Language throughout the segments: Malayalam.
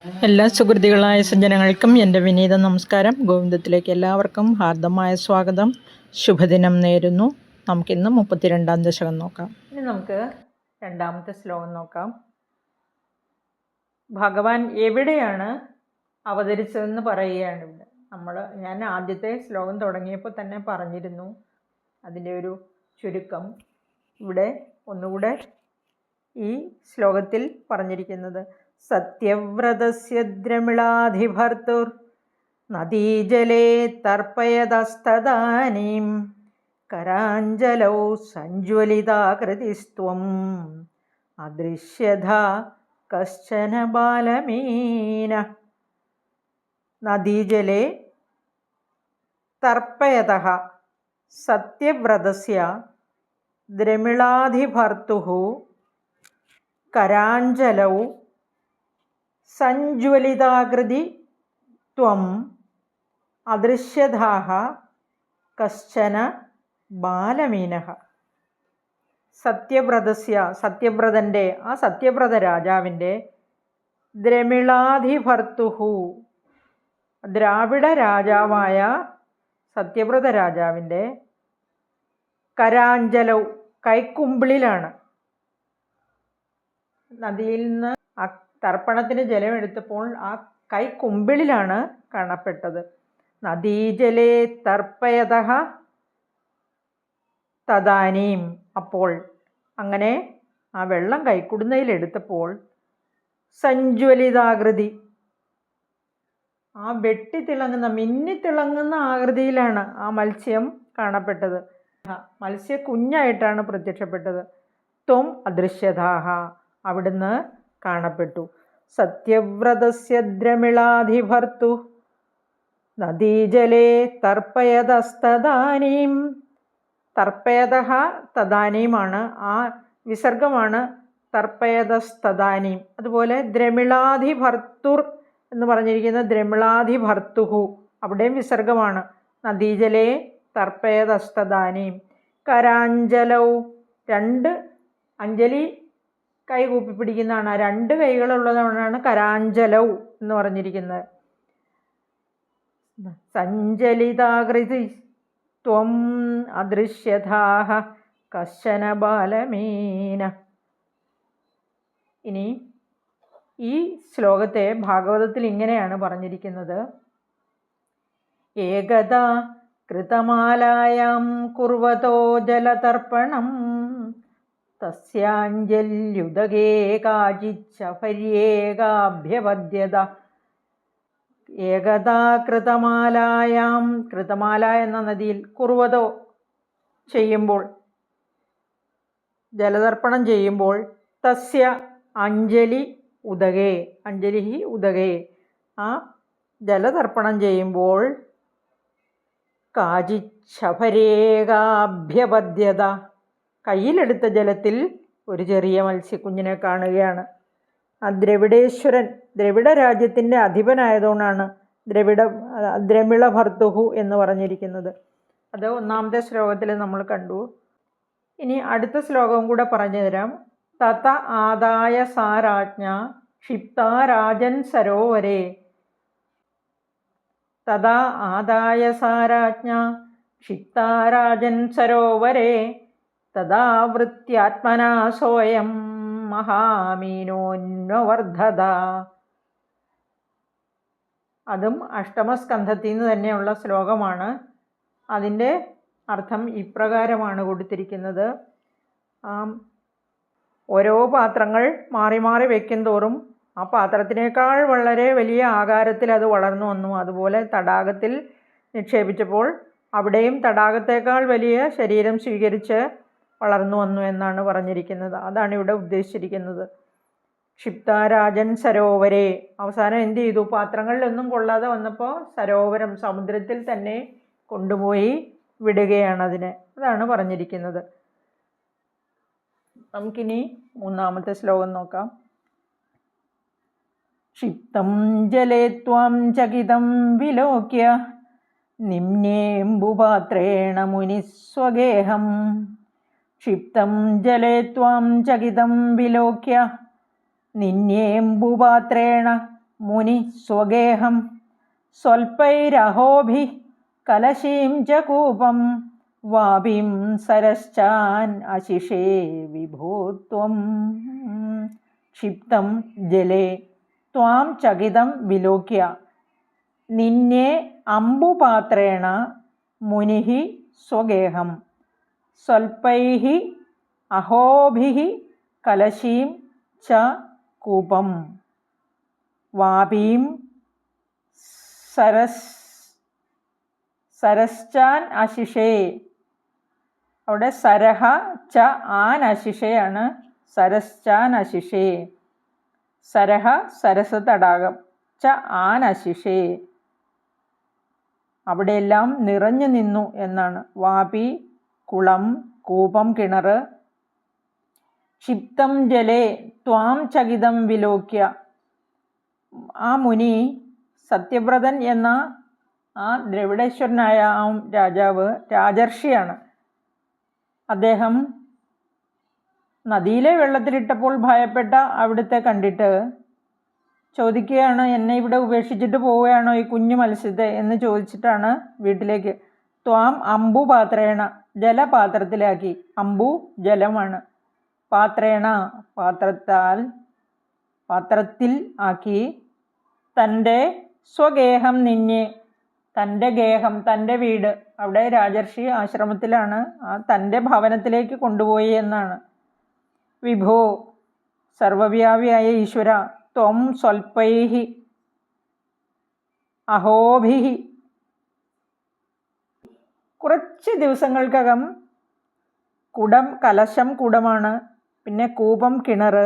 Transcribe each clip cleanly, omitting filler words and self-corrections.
എല്ലാ സുഹൃത്തുക്കളായ സജ്ജനങ്ങൾക്കും എൻ്റെ വിനീത നമസ്കാരം. ഗോവിന്ദത്തിലേക്ക് എല്ലാവർക്കും ഹാർദമായ സ്വാഗതം. ശുഭദിനം നേരുന്നു. നമുക്കിന്ന് 32-ാം ദശകം നോക്കാം. ഇനി നമുക്ക് രണ്ടാമത്തെ ശ്ലോകം നോക്കാം. ഭഗവാൻ എവിടെയാണ് അവതരിച്ചതെന്ന് പറയുകയാണ് ഇവിടെ. ഞാൻ ആദ്യത്തെ ശ്ലോകം തുടങ്ങിയപ്പോൾ തന്നെ പറഞ്ഞിരുന്നു അതിൻ്റെ ഒരു ചുരുക്കം. ഇവിടെ ഒന്നുകൂടെ ഈ ശ്ലോകത്തിൽ പറഞ്ഞിരിക്കുന്നത് സത്യവ്രതസ്യ ദ്രമിളാധിഭർത്തുർ നദീജലേ തർപ്പയതസ്തദാനീം കരാഞ്ജലൗ സഞ്ജ്വലിതാകൃതിസ്ത്വം അദൃശ്യഥാ കശ്ചന ബാലമീന. നദീജലേ തർപ്പയതഃ സത്യവ്രതസ്യ ദ്രമിളാധിഭർത്തുഃ കരാഞ്ജലൗ സഞ്ജ്വലിതാകൃതി ത്വം അദൃശ്യതാഃ കശ്ചന ബാലമീനഃ. സത്യവ്രതൻ്റെ ആ സത്യവ്രത രാജാവിൻ്റെ ദ്രമിളാധിഭർത്തുഃ ദ്രാവിഡ രാജാവായ സത്യവ്രത രാജാവിൻ്റെ കരാഞ്ജലൗ കൈക്കുമ്പിളിലാണ്. നദിയിൽ നിന്ന് ആ തർപ്പണത്തിന് ജലമെടുത്തപ്പോൾ ആ കൈക്കുമ്പിളിലാണ് കാണപ്പെട്ടത്. നദീജലേ തർപ്പയതഃ തദാനീം. അപ്പോൾ അങ്ങനെ ആ വെള്ളം കൈക്കുടുന്നതിലെടുത്തപ്പോൾ സഞ്ജ്വലിതാകൃതി ആ വെട്ടിത്തിളങ്ങുന്ന മിന്നിത്തിളങ്ങുന്ന ആകൃതിയിലാണ് ആ മത്സ്യം കാണപ്പെട്ടത്. മത്സ്യ കുഞ്ഞായിട്ടാണ് പ്രത്യക്ഷപ്പെട്ടത്. ത്വം അദൃശ്യതാഃ അവിടുന്ന് കാണപ്പെട്ടു. സത്യവ്രതസ്യ ദ്രമിളാധിഭർത്തു നദീജലേ തർപ്പയതസ്തദാനീം. തർപ്പയതഃ തദാനീമാണ് ആ വിസർഗമാണ് തർപ്പയതസ്തദാനീം. അതുപോലെ ദ്രമിളാധിഭർത്തുർ എന്ന് പറഞ്ഞിരിക്കുന്ന ദ്രമിളാധിഭർത്തുഹു അവിടെയും വിസർഗമാണ്. നദീജലേ തർപ്പയതസ്തദാനീം. കരാഞ്ജലൗ രണ്ട് അഞ്ജലി കൈ കൂപ്പി പിടിക്കുന്നതാണ്. രണ്ട് കൈകളുള്ളതാണ് കരാഞ്ജലൗ എന്ന് പറഞ്ഞിരിക്കുന്നത്. സഞ്ജലിതാകൃതി ത്വം അദൃശ്യതാഃ കശ്ചന ബാലമീന. ഇനി ഈ ശ്ലോകത്തെ ഭാഗവതത്തിൽ ഇങ്ങനെയാണ് പറഞ്ഞിരിക്കുന്നത്. ഏകദാ കൃതമാലായാം കുർവതോ ജലതർപ്പണം തസ്യാഞ്ജല്യുദകേ കാചിച്ഛപര്യേകാഭ്യപദ്യത. ഏകദാ കൃതമാലായാം കൃതമാല എന്ന നദിയിൽ കുർവതോ ചെയ്യുമ്പോൾ ജലതർപ്പണം ചെയ്യുമ്പോൾ തസ്യ അഞ്ജലി ഉദകേ അഞ്ജലി ഉദകേ ആ ജലതർപ്പണം ചെയ്യുമ്പോൾ കാചിച്ഛപര്യേകാഭ്യപദ്യത കയ്യിലെടുത്ത ജലത്തിൽ ഒരു ചെറിയ മത്സ്യക്കുഞ്ഞിനെ കാണുകയാണ്. ആ ദ്രവിഡേശ്വരൻ ദ്രവിഡ രാജ്യത്തിൻ്റെ അധിപനായതുകൊണ്ടാണ് ദ്രമിളഭർത്തുഹു എന്ന് പറഞ്ഞിരിക്കുന്നത്. അത് ഒന്നാമത്തെ ശ്ലോകത്തിൽ നമ്മൾ കണ്ടു. ഇനി അടുത്ത ശ്ലോകവും കൂടെ പറഞ്ഞു തരാം. തത ആദായ സാരാജ്ഞ ക്ഷിപ്താ രാജൻ സരോവരേ. തഥാ ആദായ സാരാജ്ഞ ക്ഷിപ്താ രാജൻ സരോവരേ തഥാവൃത്യാത്മനാ സോയം മഹാമീനോന്വവർദ്ധത. അതും അഷ്ടമസ്കന്ധത്തിൽ നിന്ന് തന്നെയുള്ള ശ്ലോകമാണ്. അതിൻ്റെ അർത്ഥം ഇപ്രകാരമാണ് കൊടുത്തിരിക്കുന്നത്. ഓരോ പാത്രങ്ങൾ മാറി മാറി വയ്ക്കും തോറും ആ പാത്രത്തിനേക്കാൾ വളരെ വലിയ ആകാരത്തിൽ അത് വളർന്നു വന്നു. അതുപോലെ തടാകത്തിൽ നിക്ഷേപിച്ചപ്പോൾ അവിടെയും തടാകത്തേക്കാൾ വലിയ ശരീരം സ്വീകരിച്ച് വളർന്നു വന്നു എന്നാണ് പറഞ്ഞിരിക്കുന്നത്. അതാണ് ഇവിടെ ഉദ്ദേശിച്ചിരിക്കുന്നത്. ക്ഷിപ്താരാജൻ സരോവരേ. അവസാനം എന്ത് ചെയ്തു? പാത്രങ്ങളിലൊന്നും കൊള്ളാതെ വന്നപ്പോൾ സരോവരം സമുദ്രത്തിൽ തന്നെ കൊണ്ടുപോയി വിടുകയാണ് അതിനെ. അതാണ് പറഞ്ഞിരിക്കുന്നത്. നമുക്കിനി മൂന്നാമത്തെ ശ്ലോകം നോക്കാം. ക്ഷിപ്തം ജലേ ത്വാം ചകിതം വിലോക്യ നിമ്നേംബുപാത്രേണ മുനിസ്വഗേഹം. ക്ഷിപ്തം ജലേ ത്വാം ചകിതം വിലോക്യ നിന്യേംബുപാത്രേണ മുനി സ്വഗേഹം സ്വൽപൈരഹോഭിഃ കലശീം ച കൂപം വാപിം സരശ്ചാൻ അശിഷേ വിഭോ ത്വം. ക്ഷിപ്തം ജലേ ത്വാം ചകിതം വിലോക്യ നിന്യേ അംബുപാത്രേണ മുനിഃ സ്വഗേഹം സ്വൽപൈഃ അഹോഭിഃ കലശീം ച കൂപം വാപീം സരശ്ചാൻ അശിഷേ. അവിടെ സരഹ ച ആൻ അശിഷയാണ്. സരശ്ചാൻ അശിഷേ. സരഹ സരസ് തടാകം, ച ആൻ അശിഷേ അവിടെയെല്ലാം നിറഞ്ഞു നിന്നു എന്നാണ്. വാപി കുളം, കൂപം കിണർ. ക്ഷിപ്തം ജലേ ത്വാം ചകിതം വിലോക്യ. ആ മുനി സത്യവ്രതൻ എന്ന ആ ദ്രവിഡേശ്വരനായ ആ രാജാവ് രാജർഷിയാണ്. അദ്ദേഹം നദിയിലെ വെള്ളത്തിലിട്ടപ്പോൾ ഭയപ്പെട്ട അവിടുത്തെ കണ്ടിട്ട് ചോദിക്കുകയാണ്, എന്നെ ഇവിടെ ഉപേക്ഷിച്ചിട്ട് പോവുകയാണോ ഈ കുഞ്ഞു മത്സ്യത്തെ എന്ന് ചോദിച്ചിട്ടാണ് വീട്ടിലേക്ക്. ത്വാം അംബുപാത്രേണ ജലപാത്രത്തിലാക്കി. അംബു ജലമാണ്. പാത്രേണ പാത്രത്തിൽ ആക്കി. തൻ്റെ സ്വഗേഹം നിന്നെ, തൻ്റെ ഗേഹം തൻ്റെ വീട്, അവിടെ രാജർഷി ആശ്രമത്തിലാണ്, ആ തൻ്റെ ഭവനത്തിലേക്ക് കൊണ്ടുപോയി എന്നാണ്. വിഭോ സർവവ്യാപിയായ ഈശ്വര, ത്വം സ്വൽപൈഃ അഹോഭിഃ കുറച്ച് ദിവസങ്ങൾക്കകം കുടം, കലശം കുടമാണ്, പിന്നെ കൂപം കിണർ,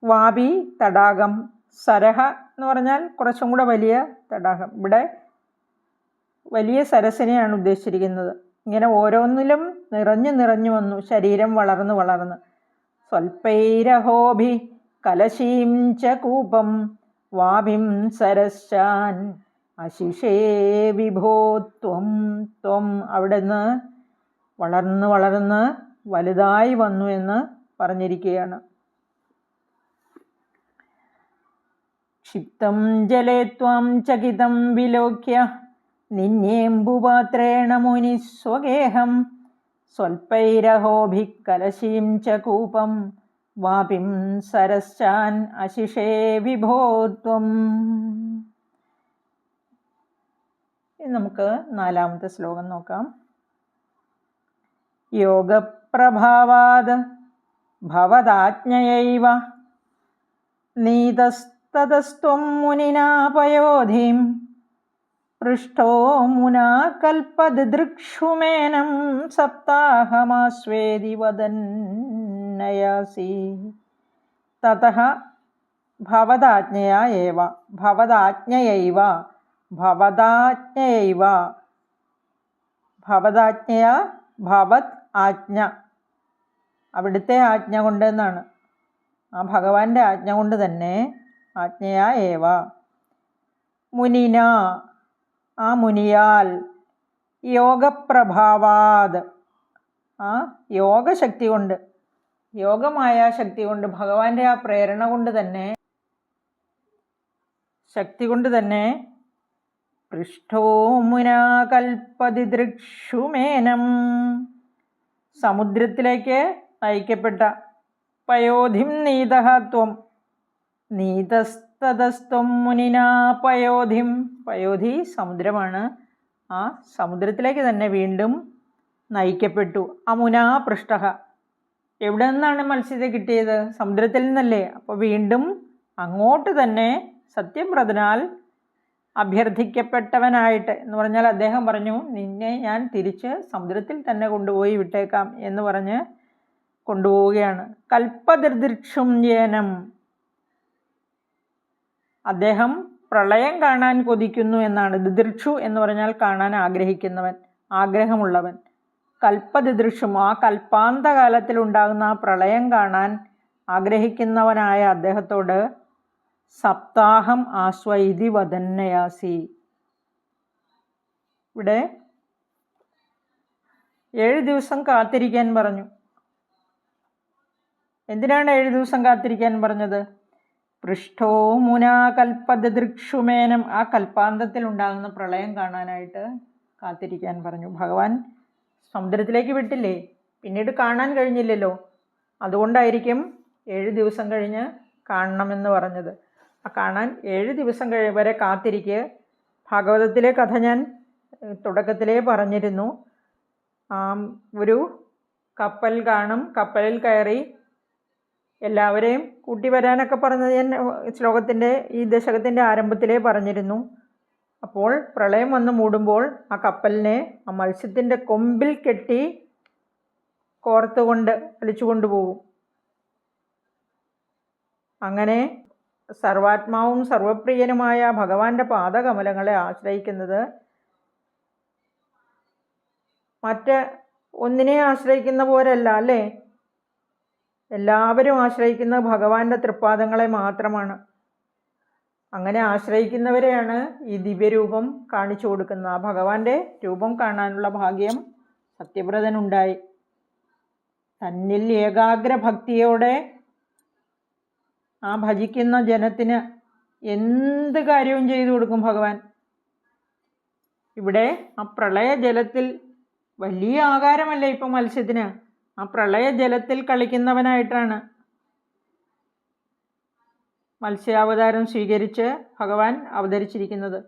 വാപി തടാകം, സരഹ എന്ന് പറഞ്ഞാൽ കുറച്ചും കൂടെ വലിയ തടാകം. ഇവിടെ വലിയ സരസിനെയാണ് ഉദ്ദേശിച്ചിരിക്കുന്നത്. ഇങ്ങനെ ഓരോന്നിലും നിറഞ്ഞു വന്നു ശരീരം വളർന്ന്. സ്വൽപൈരഹോഭി കലശീം ച കൂപം വാപിം സരശ്ചാൻ അശിഷേ വിഭോ ത്വം. ത്വം അവിടെ നിന്ന് വളർന്ന് വലുതായി വന്നു എന്ന് പറഞ്ഞിരിക്കുകയാണ്. ക്ഷിപ്തം ജലേ ത്വാം ചകിതം വിലോക്യ നിന്യേംബുപാത്രേണ മുനി സ്വഗേഹം സ്വൽപൈരഹോഭിഃ കലശീം ച കൂപം വാപിം സരശ്ചാൻ അശിഷേ വിഭോ ത്വം. നമുക്ക് 4-ാമത്തെ ശ്ലോകം നോക്കാം. യോഗപ്രഭാവാത് ഭവദാജ്ഞയൈവ നീതസ്തതസ്ത്വം മുനിനാ പയോധിം പൃഷ്ടോ മുനാ കൽപ്പദിദൃക്ഷുമേനം സപ്താഹമാസ്വേദി വദന്നയാസി. തതഃ ഭവദാജ്ഞയാ ഏവ ഭവദാജ്ഞയൈവ ഭവദാജ്ഞയാ ഭവത് ആജ്ഞ അവിടുത്തെ ആജ്ഞ കൊണ്ട് എന്നാണ്. ആ ഭഗവാന്റെ ആജ്ഞ കൊണ്ട് തന്നെ. ആജ്ഞയാ ഏവ മുനിന ആ മുനിയാൽ യോഗപ്രഭാവാത് ആ യോഗശക്തി കൊണ്ട്, യോഗമായ ശക്തി കൊണ്ട്, ഭഗവാന്റെ ആ പ്രേരണ കൊണ്ട് തന്നെ, ശക്തി കൊണ്ട് തന്നെ പൃഷ്ടോ മുനാ കൽപ്പദിദൃക്ഷുമേനം സമുദ്രത്തിലേക്ക് നയിക്കപ്പെട്ട പയോധിം നീതഃ ത്വം നീതസ്തതസ്ത്വം മുനിനാ പയോധിം. പയോധി സമുദ്രമാണ്. ആ സമുദ്രത്തിലേക്ക് തന്നെ വീണ്ടും നയിക്കപ്പെട്ടു. അമുനാ പൃഷ്ടഃ എവിടെ നിന്നാണ് മത്സ്യത്തെ കിട്ടിയത്? സമുദ്രത്തിൽ നിന്നല്ലേ. അപ്പോൾ വീണ്ടും അങ്ങോട്ട് തന്നെ സത്യവ്രതനാൽ അഭ്യർത്ഥിക്കപ്പെട്ടവനായിട്ട് എന്ന് പറഞ്ഞാൽ അദ്ദേഹം പറഞ്ഞു, നിന്നെ ഞാൻ തിരിച്ച് സമുദ്രത്തിൽ തന്നെ കൊണ്ടുപോയി വിട്ടേക്കാം എന്ന് പറഞ്ഞ് കൊണ്ടുപോവുകയാണ്. കൽപ്പദിദൃക്ഷും യേനം അദ്ദേഹം പ്രളയം കാണാൻ കൊതിക്കുന്നു എന്നാണ്. ദിദൃക്ഷു എന്ന് പറഞ്ഞാൽ കാണാൻ ആഗ്രഹിക്കുന്നവൻ, ആഗ്രഹമുള്ളവൻ. കൽപ്പദിദൃക്ഷും ആ കൽപ്പാന്തകാലത്തിൽ ഉണ്ടാകുന്ന ആ പ്രളയം കാണാൻ ആഗ്രഹിക്കുന്നവനായ അദ്ദേഹത്തോട് സപ്താഹം ആസ്വൈതി വദന്നയാസി. ഇവിടെ 7 ദിവസം കാത്തിരിക്കാൻ പറഞ്ഞു. എന്തിനാണ് 7 ദിവസം കാത്തിരിക്കാൻ പറഞ്ഞത്? പൃഷ്ഠോ മുനാ കൽപ്പദൃക്ഷുമേനം. ആ കൽപ്പാന്തത്തിൽ ഉണ്ടാകുന്ന പ്രളയം കാണാനായിട്ട് കാത്തിരിക്കാൻ പറഞ്ഞു. ഭഗവാൻ സമുദ്രത്തിലേക്ക് വിട്ടില്ലേ, പിന്നീട് കാണാൻ കഴിഞ്ഞില്ലല്ലോ. അതുകൊണ്ടായിരിക്കും 7 ദിവസം കഴിഞ്ഞ് കാണണമെന്ന് പറഞ്ഞത്. ആ കാണാൻ 7 ദിവസം വരെ കാത്തിരിക്കുക. ഭാഗവതത്തിലെ കഥ ഞാൻ തുടക്കത്തിലേ പറഞ്ഞിരുന്നു. ഒരു കപ്പൽ കാണും, കപ്പലിൽ കയറി എല്ലാവരെയും കൂട്ടി വരാനൊക്കെ പറഞ്ഞത് ഞാൻ ശ്ലോകത്തിൻ്റെ ഈ ദശകത്തിൻ്റെ ആരംഭത്തിലേ പറഞ്ഞിരുന്നു. അപ്പോൾ പ്രളയം വന്ന് മൂടുമ്പോൾ ആ കപ്പലിനെ ആ മത്സ്യത്തിൻ്റെ കൊമ്പിൽ കെട്ടി കോർത്തുകൊണ്ട് വലിച്ചുകൊണ്ട് പോകും. അങ്ങനെ സർവാത്മാവും സർവപ്രിയനുമായ ഭഗവാന്റെ പാദകമലങ്ങളെ ആശ്രയിക്കുന്നത് മറ്റ് ഒന്നിനെ ആശ്രയിക്കുന്ന പോലെയല്ല അല്ലേ? എല്ലാവരും ആശ്രയിക്കുന്നത് ഭഗവാന്റെ തൃപ്പാദങ്ങളെ മാത്രമാണ്. അങ്ങനെ ആശ്രയിക്കുന്നവരെയാണ് ഈ ദിവ്യരൂപം കാണിച്ചു കൊടുക്കുന്നത്. ആ ഭഗവാന്റെ രൂപം കാണാനുള്ള ഭാഗ്യം സത്യവ്രതനുണ്ടായി. തന്നിൽ ഏകാഗ്ര ഭക്തിയോടെ ആ ഭജിക്കുന്ന ജനത്തിന് എന്ത് കാര്യവും ചെയ്തു കൊടുക്കും ഭഗവാൻ. ഇവിടെ ആ പ്രളയ ജലത്തിൽ വലിയ ആകാരമല്ലേ ഇപ്പം മത്സ്യത്തിന്, ആ പ്രളയ ജലത്തിൽ കളിക്കുന്നവനായിട്ടാണ് മത്സ്യാവതാരം സ്വീകരിച്ച് ഭഗവാൻ അവതരിച്ചിരിക്കുന്നത്.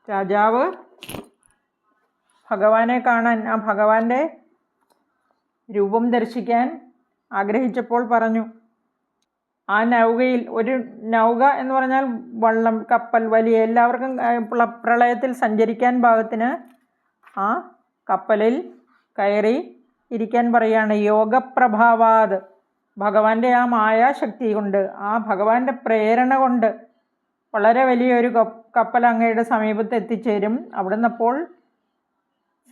രാജാവ് ഭഗവാനെ കാണാൻ, ആ ഭഗവാന്റെ രൂപം ദർശിക്കാൻ ആഗ്രഹിച്ചപ്പോൾ പറഞ്ഞു, ആ നൗകയിൽ, ഒരു നൗക എന്ന് പറഞ്ഞാൽ വള്ളം, കപ്പൽ, വലിയ എല്ലാവർക്കും പ്രളയത്തിൽ സഞ്ചരിക്കാൻ പാകത്തിന് ആ കപ്പലിൽ കയറി ഇരിക്കാൻ പറയുകയാണ്. യോഗപ്രഭാവാത്, ഭഗവാന്റെ ആ മായാശക്തി കൊണ്ട്, ആ ഭഗവാന്റെ പ്രേരണ കൊണ്ട് വളരെ വലിയൊരു കപ്പൽ അങ്ങയുടെ സമീപത്ത് എത്തിച്ചേരും. അവിടുന്ന് അപ്പോൾ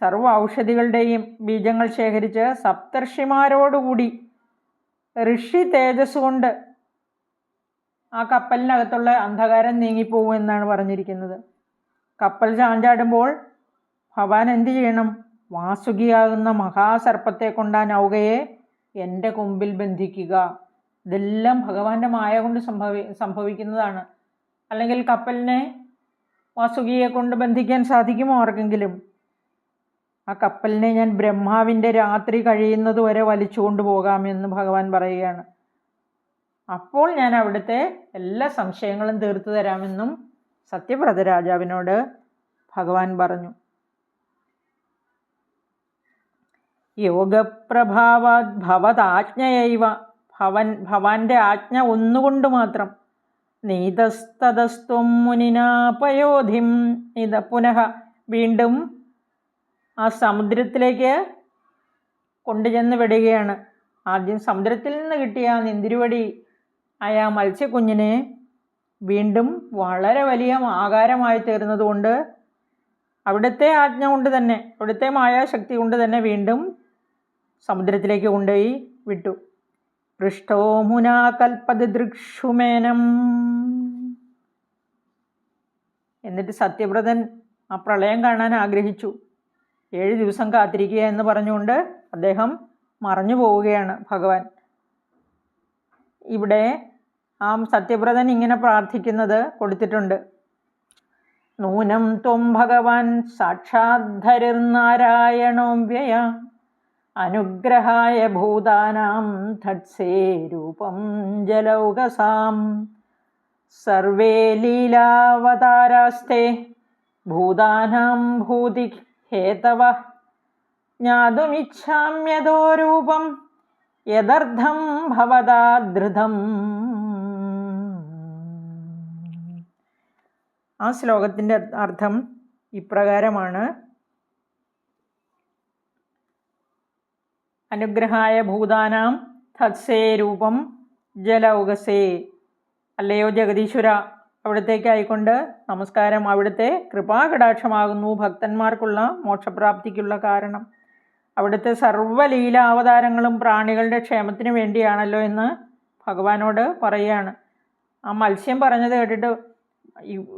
സർവ്വ ഔഷധികളുടെയും ബീജങ്ങൾ ശേഖരിച്ച് സപ്തർഷിമാരോടുകൂടി ഋഷി തേജസ് കൊണ്ട് ആ കപ്പലിനകത്തുള്ള അന്ധകാരം നീങ്ങിപ്പോകും എന്നാണ് പറഞ്ഞിരിക്കുന്നത്. കപ്പൽ ചാഞ്ചാടുമ്പോൾ ഭഗവാൻ എന്ത് ചെയ്യണം? വാസുകിയാകുന്ന മഹാസർപ്പത്തെ കൊണ്ട് ആ നൗകയെ എൻ്റെ കൊമ്പിൽ ബന്ധിക്കുക. ഇതെല്ലാം ഭഗവാന്റെ മായ കൊണ്ട് സംഭവിക്കുന്നതാണ്. അല്ലെങ്കിൽ കപ്പലിനെ വാസുകിയെ കൊണ്ട് ബന്ധിക്കാൻ സാധിക്കുമോ ആർക്കെങ്കിലും? ആ കപ്പലിനെ ഞാൻ ബ്രഹ്മാവിൻ്റെ രാത്രി കഴിയുന്നത് വരെ വലിച്ചുകൊണ്ട് പോകാമെന്ന് ഭഗവാൻ പറയുകയാണ്. അപ്പോൾ ഞാൻ അവിടുത്തെ എല്ലാ സംശയങ്ങളും തീർത്തു തരാമെന്നും സത്യവ്രത രാജാവിനോട് ഭഗവാൻ പറഞ്ഞു. യോഗപ്രഭാവാത് ഭവതാജ്ഞയൈവ, ഭവാന്റെ ആജ്ഞ ഒന്നുകൊണ്ട് മാത്രം. നീതസ്തതസ്ത്വം മുനിനാപയോധിം, പുനഃ വീണ്ടും ആ സമുദ്രത്തിലേക്ക് കൊണ്ടുചെന്ന് വിടുകയാണ്. ആദ്യം സമുദ്രത്തിൽ നിന്ന് കിട്ടിയ ആ നിന്തിരുവടി ആയ മത്സ്യക്കുഞ്ഞിനെ വീണ്ടും വളരെ വലിയ ആകാരമായി തീർന്നതുകൊണ്ട് അവിടുത്തെ ആജ്ഞ കൊണ്ട് തന്നെ, അവിടുത്തെ മായാശക്തി കൊണ്ട് തന്നെ വീണ്ടും സമുദ്രത്തിലേക്ക് കൊണ്ടുപോയി വിട്ടു. പൃഷ്ഠോ മുനാ കൽപ്പദൃക്ഷുമേനം. എന്നിട്ട് സത്യവ്രതൻ ആ പ്രളയം കാണാൻ ആഗ്രഹിച്ചു. 7 ദിവസം കാത്തിരിക്കുക എന്ന് പറഞ്ഞുകൊണ്ട് അദ്ദേഹം മറഞ്ഞു പോവുകയാണ് ഭഗവാൻ. ഇവിടെ ആ സത്യവ്രതൻ ഇങ്ങനെ പ്രാർത്ഥിക്കുന്നത് കൊടുത്തിട്ടുണ്ട്. നൂനം ത്വം ഭഗവാൻ സാക്ഷാദ്ധരിർനാരായണോ വ്യയ, അനുഗ്രഹായ ഭൂതാനാം ധത്സേ രൂപം ജലൗകസാം, സർവേ ലീലാവതാരാസ്തേ ഭൂതാനാം ഭൂതി ഹേതവ, ജ്ഞാതുമിച്ഛാമ്യതോ രൂപം യദർത്ഥം ഭവതാ ധൃതം. ആ ശ്ലോകത്തിൻ്റെ അർത്ഥം ഇപ്രകാരമാണ്. അനുഗ്രഹായ ഭൂതാനാം തത്സേ രൂപം ജലൗകസേ. അല്ലയോ ജഗദീശ്വര, അവിടത്തേക്കായിക്കൊണ്ട് നമസ്കാരം. അവിടുത്തെ കൃപാകടാക്ഷമാകുന്നു ഭക്തന്മാർക്കുള്ള മോക്ഷപ്രാപ്തിക്കുള്ള കാരണം. അവിടുത്തെ സർവ്വലീലാവതാരങ്ങളും പ്രാണികളുടെ ക്ഷേമത്തിന് വേണ്ടിയാണല്ലോ എന്ന് ഭഗവാനോട് പറയുകയാണ്. ആ മത്സ്യം പറഞ്ഞത് കേട്ടിട്ട്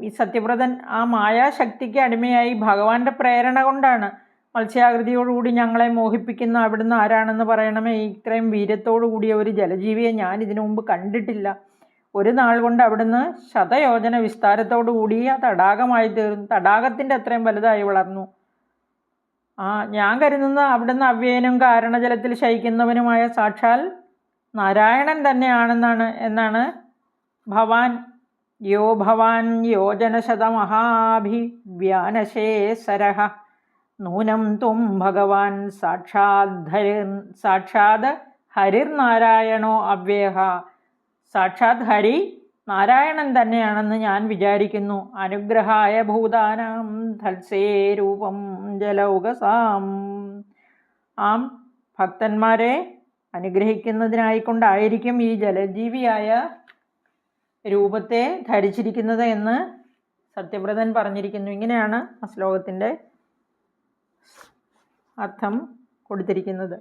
ഈ സത്യവ്രതൻ ആ മായാശക്തിക്ക് അടിമയായി ഭഗവാന്റെ പ്രേരണ കൊണ്ടാണ് മത്സ്യാകൃതിയോടുകൂടി ഞങ്ങളെ മോഹിപ്പിക്കുന്ന അവിടുന്ന് ആരാണെന്ന് പറയണമേ. ഇത്രയും വീര്യത്തോടു കൂടിയ ഒരു ജലജീവിയെ ഞാൻ ഇതിനു മുമ്പ് കണ്ടിട്ടില്ല. ഒരു നാൾ കൊണ്ട് അവിടുന്ന് ശതയോജന വിസ്താരത്തോടു കൂടിയ തടാകമായി തീർന്നു. തടാകത്തിൻ്റെ അത്രയും വലുതായി വളർന്നു. ഞാൻ കരുതുന്ന അവിടുന്ന് അവ്യയനും കാരണജലത്തിൽ ശയിക്കുന്നവനുമായ സാക്ഷാൽ നാരായണൻ എന്നാണ് ഭവാൻ യോ ഭവാൻ യോജനശതമഹാഭിവ്യാനശേസരഃ നൂനം ത്വം ഭഗവാൻ സാക്ഷാത് ഹരിർനാരായണോ അവ്യയഃ. സാക്ഷാത് ഹരി നാരായണൻ തന്നെയാണെന്ന് ഞാൻ വിചാരിക്കുന്നു. അനുഗ്രഹായ ഭൂതാനാം ധത്സേ രൂപം ജലൗകസാം. ഭക്തന്മാരെ അനുഗ്രഹിക്കുന്നതിനായിക്കൊണ്ടായിരിക്കും ഈ ജലജീവിയായ രൂപത്തെ ധരിച്ചിരിക്കുന്നത് എന്ന് സത്യവ്രതൻ പറഞ്ഞിരിക്കുന്നു. ഇങ്ങനെയാണ് ആ ശ്ലോകത്തിൻ്റെ അർത്ഥം കൊടുത്തിരിക്കുന്നത്.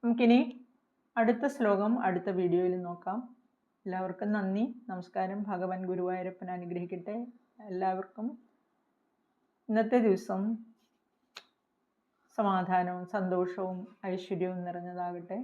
നമുക്കിനി അടുത്ത ശ്ലോകം അടുത്ത വീഡിയോയിൽ നോക്കാം. എല്ലാവർക്കും നന്ദി, നമസ്കാരം. ഭഗവാൻ ഗുരുവായൂരപ്പൻ അനുഗ്രഹിക്കട്ടെ. എല്ലാവർക്കും ഇന്നത്തെ ദിവസം സമാധാനവും സന്തോഷവും ഐശ്വര്യവും നിറഞ്ഞതാകട്ടെ.